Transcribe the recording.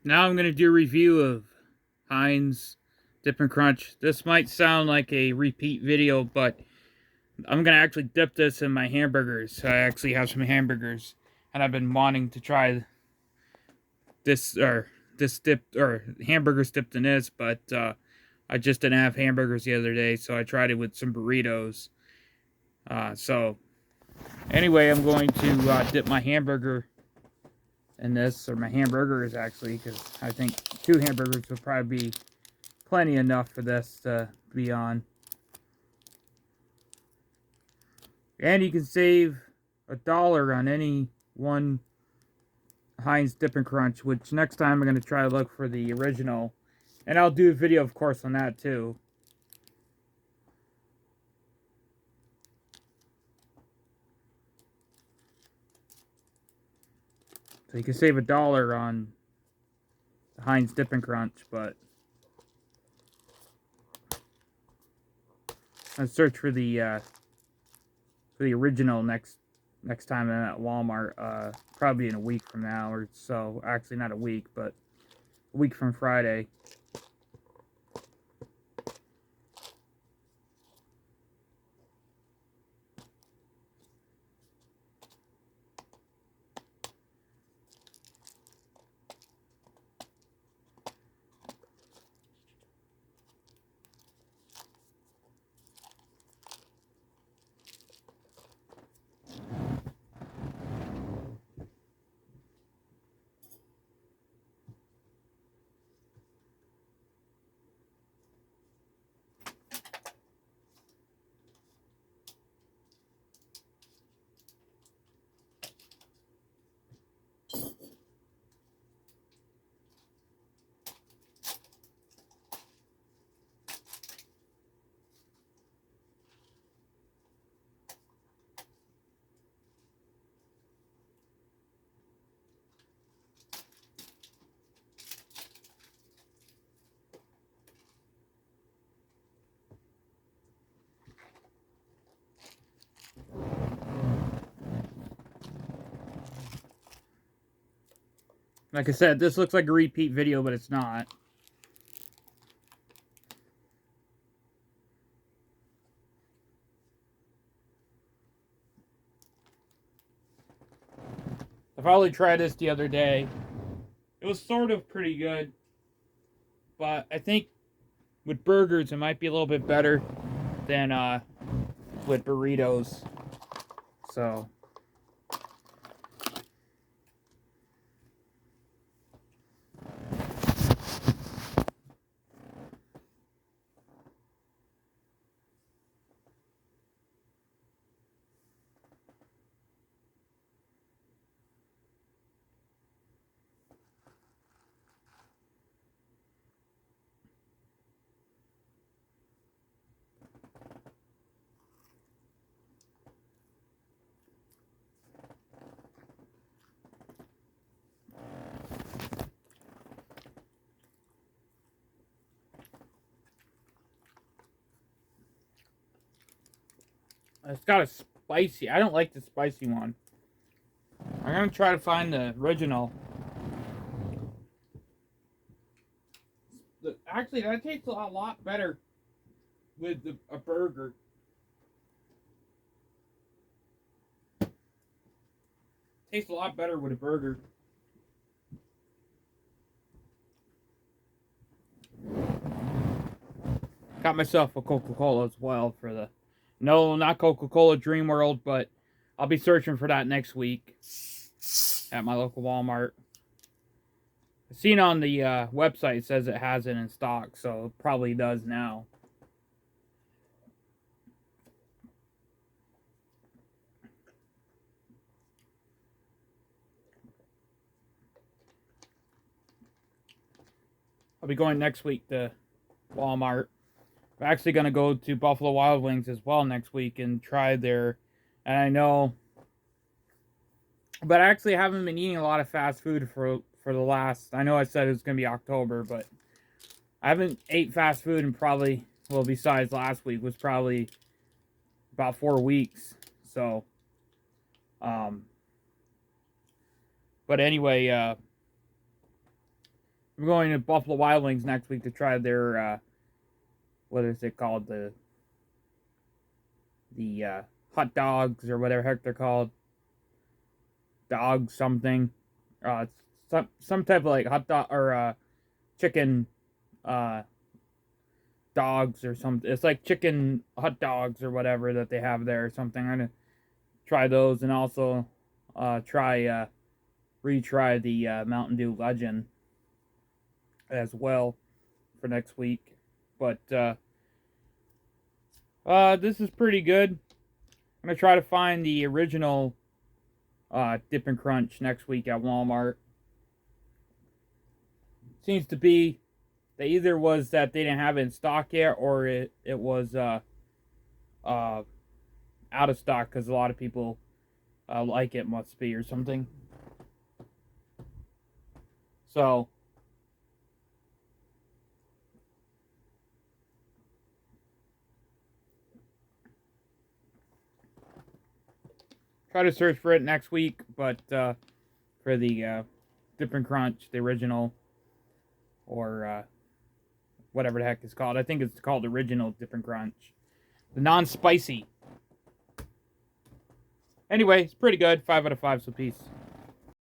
Now I'm going to do a review of Heinz Dip and Crunch. This might sound like a repeat video, but I'm going to actually dip this in my hamburgers. I actually have some hamburgers, and I've been wanting to try this dip, or hamburgers dipped in this, but I just didn't have hamburgers the other day, so I tried it with some burritos. So anyway, I'm going to dip my hamburger in this, or my hamburgers actually, because I think 2 hamburgers would probably be plenty enough for this to be on. And you can save $1 on any one Heinz Dip and Crunch, which next time I'm going to try to look for the original. And I'll do a video, of course, on that too. So you can save $1 on the Heinz Dip and Crunch, but I'll search for the original next time I'm at Walmart. Probably in a week from now or so. Actually, not a week, but a week from Friday. Like I said, this looks like a repeat video, but it's not. I probably tried this the other day. It was sort of pretty good, but I think with burgers it might be a little bit better than with burritos. So it's got a spicy. I don't like the spicy one. I'm gonna try to find the original. Actually, that tastes a lot better with a burger. Tastes a lot better with a burger. Got myself a Coca-Cola as well for the... No, not Coca-Cola Dream World, but I'll be searching for that next week at my local Walmart. I've seen on the website it says it has it in stock, so it probably does now. I'll be going next week to Walmart. I'm actually going to go to Buffalo Wild Wings as well next week and try their... And I know... But I actually haven't been eating a lot of fast food for the last... I know I said it was going to be October, but I haven't ate fast food in probably... Well, besides last week, was probably about 4 weeks. So... But anyway, I'm going to Buffalo Wild Wings next week to try their, what is it called? The hot dogs or whatever heck they're called. Dog something. Some type of like hot dog or chicken dogs or something. It's like chicken hot dogs or whatever that they have there or something. I'm gonna try those and also retry the Mountain Dew Legend as well for next week. But this is pretty good. I'm gonna try to find the original Dip and Crunch next week at Walmart. Seems to be that either was that they didn't have it in stock yet, or it was out of stock because a lot of people like it, must be, or something. So try to search for it next week, but for the Dip and Crunch, the original, or whatever the heck it's called. I think it's called original Dip and Crunch. The non-spicy. Anyway, it's pretty good. 5 out of 5, so peace.